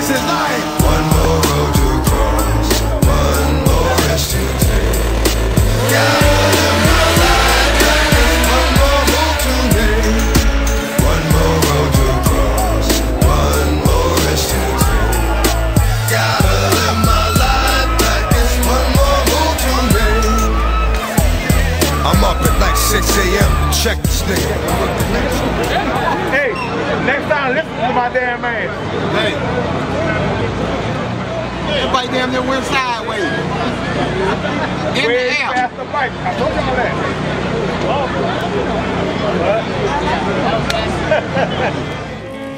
This is life. One more road to cross, one more risk to take. Gotta live my life like there's one more move to make. One more road to cross, one more risk to take. Gotta live my life like there's one more move to make. I'm up at like 6 a.m. to check this nigga. Hey, next time listen to my damn man. Hey. Everybody damn near went sideways. In the air. Past the bike. I told y'all that.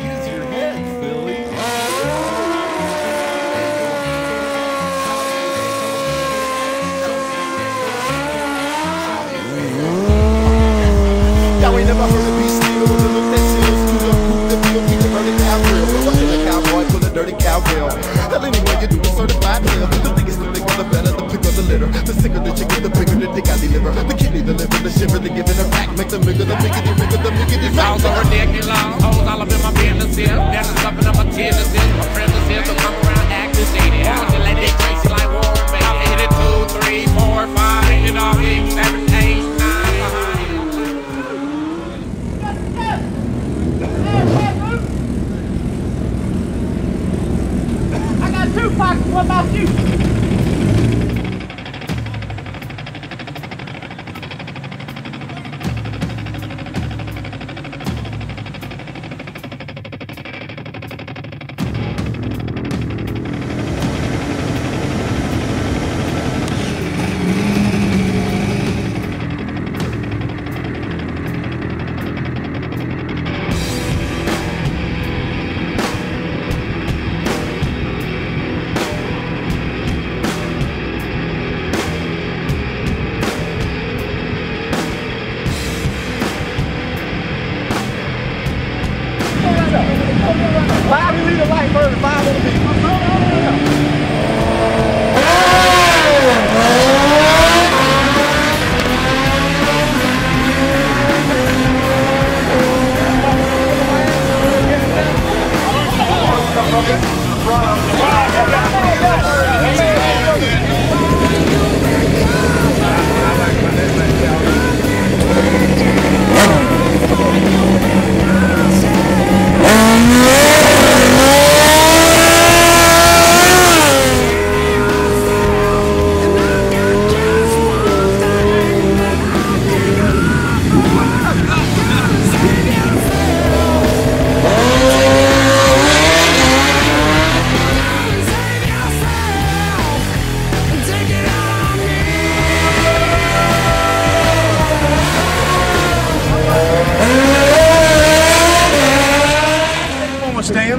Use your head, Billy. Y'all ain't never heard of be still. The look that seals to the hoop, the feel, keep the burning cow grill. So what's in a cowboy for the dirty cowbell? Hell, anyway, you do a certified pill. The biggest, the bigger, the better, the bigger the litter. The sicker the chicken, the bigger the dick I deliver. The kidney, the liver, the shiver, the giving a back. Make the bigger, the biggity, bigger, the biggity. Sounds so ridiculous. Hoes all up in my business here. That's something up my tears here. My friends is here, so come around acting shady. I want you like they crazy like Warren, baby. I hit it 2, 3, 4, 5, you know, 6, 7, 8, 9. I got 2 pockets. What about you?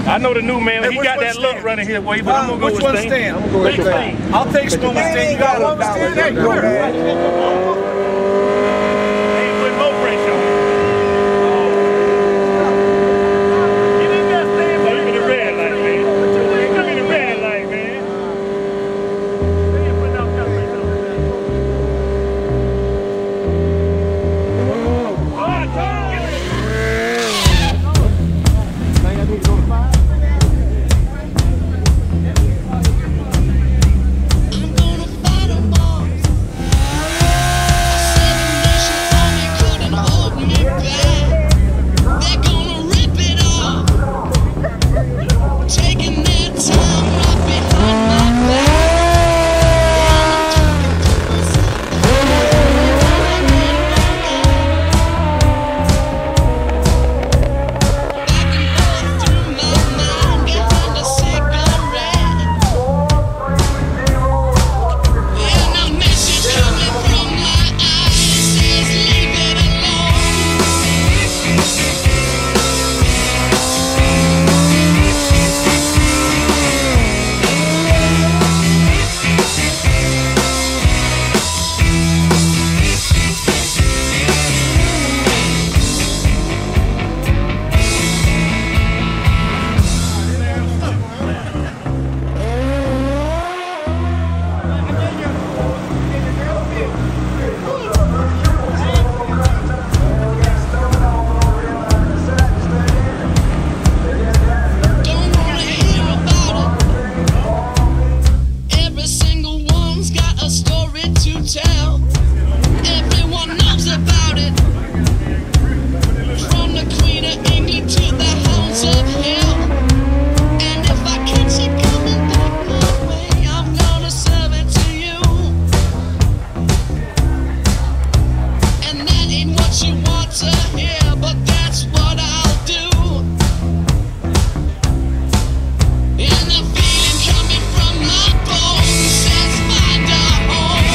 I know the new man. Hey, he got that look running his way, but I'm gonna go with Stan. I'm gonna go with Stan. I'll take Stan. You got one with Stan. Go ahead. Ain't putting no pressure on him. You didn't got Stan. Give me the red light, man. Give me the red light, man. They ain't putting out that pressure on him. hotel. Everyone knows about it. From the Queen of England to the hounds of hell. And if I catch it coming back my way, I'm gonna serve it to you. And that ain't what you want to hear, but that's what I'll do. And the feeling coming from my bones says find a home.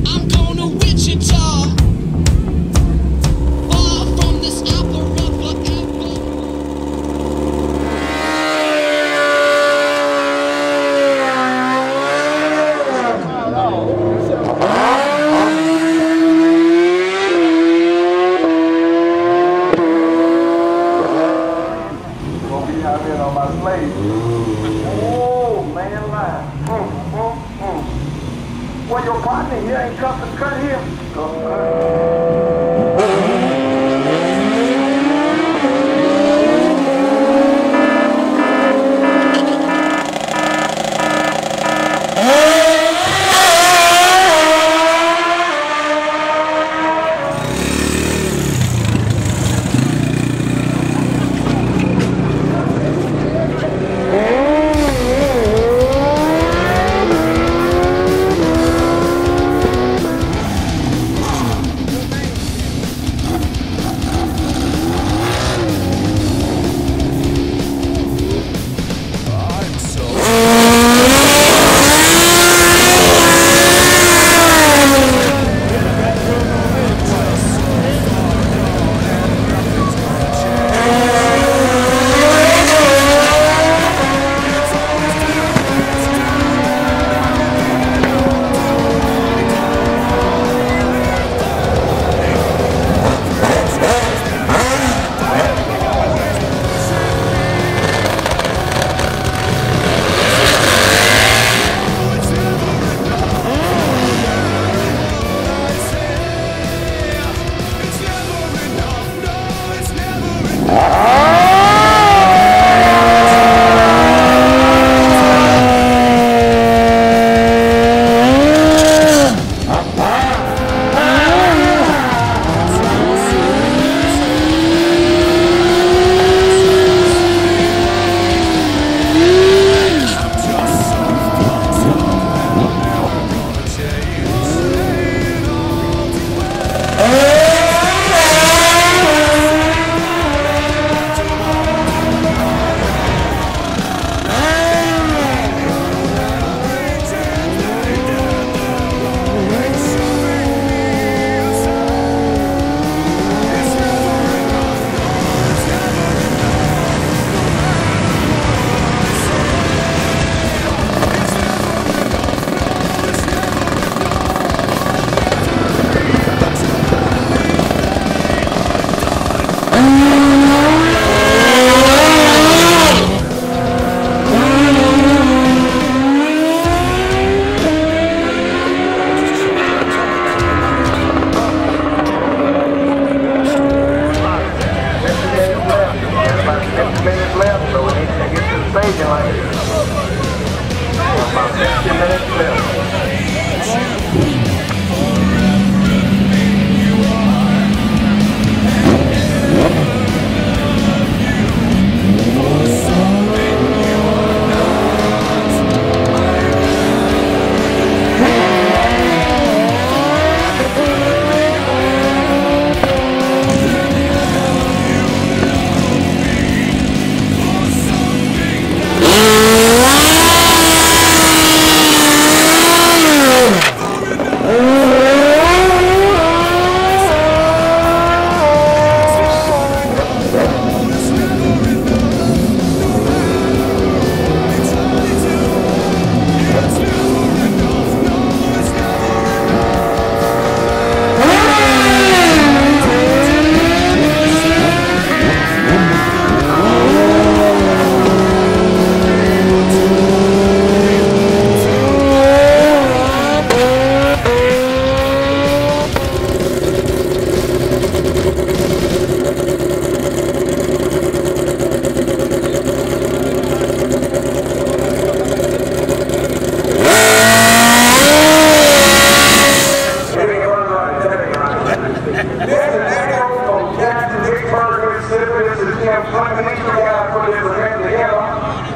I'm going to Wichita, far from this opera forever. Gonna be out there on my slave. Oh, man, line. Well, your partner here ain't custom cut here. Custom cut.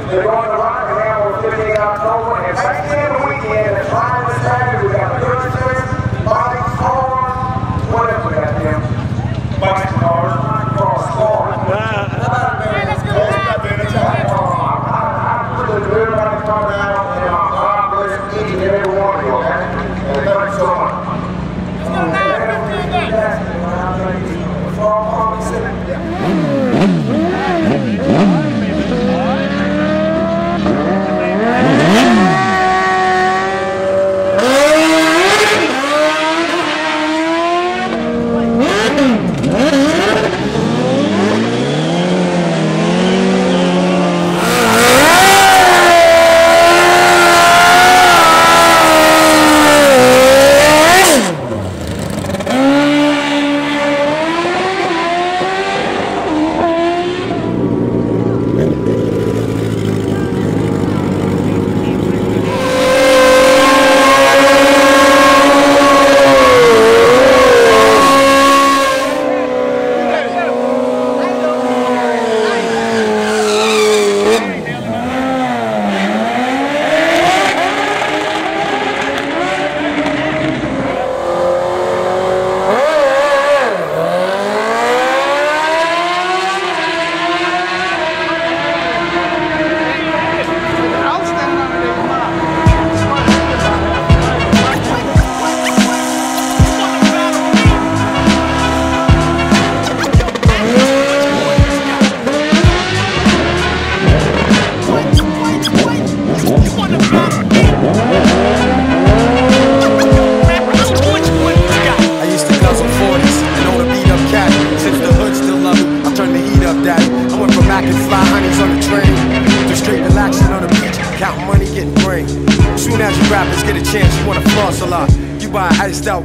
They're going to rock and roll on 15 October, and back in the weekend, it's live and Saturday. We got churches, bikes, cars, whatever we got them. Bikes, cars, cars. Everybody come out, and God bless each and every one of you, okay? And thank you so much.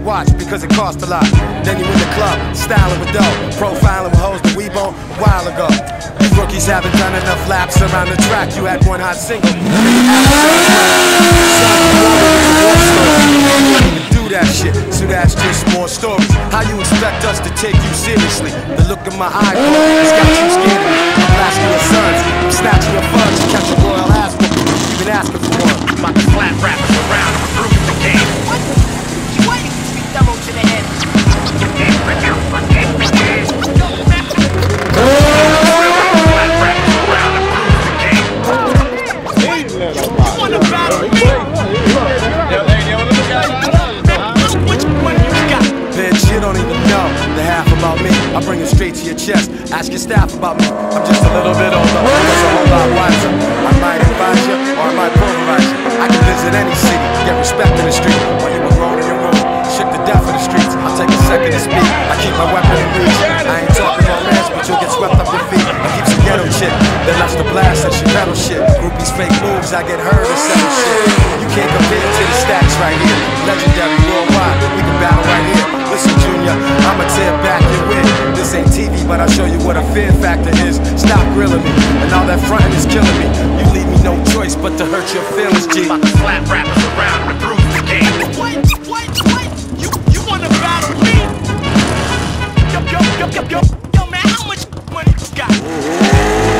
Watch because it costs a lot. Then you in the club, styling with dough, profiling with hoes that we bought a while ago. You rookies haven't done enough laps around the track. You had one hot single. You do that shit, so that's just more stories. How you expect us to take you seriously? The look in my eye, it's got you scared of me. I'm blasting your sons, I'm snatching your funds. You catch a royal ass whooping, even asking for one. About to slap rappers around and prove the game. Double to the head. Bitch, you don't even know the half about me. I bring it straight to your chest. Ask your staff about me. I'm just a little bit older, just a whole lot wiser. I might advise you, or I might pulverize you. I can visit any city, get respect in the street. While you were grown in your room, shook the death of the streets. I'll take a second to speak. I keep my weapon in reach. I ain't talking romance, but you'll get swept up your feet. I keep some ghetto shit that loves to blast that shit metal shit. Groupies fake moves, I get heard and settle shit. You can't compare to the stats right here. Legendary worldwide, we can battle right here. Listen, Junior, I'ma tear back your wig. This ain't TV, but I'll show you what a fear factor is. Stop grilling me, and all that frontin' is killing me. You leave me no choice but to hurt your feelings, G. About to slap rappers around and prove the game. Wait. You wanna battle me? Yo, man, how much money you got?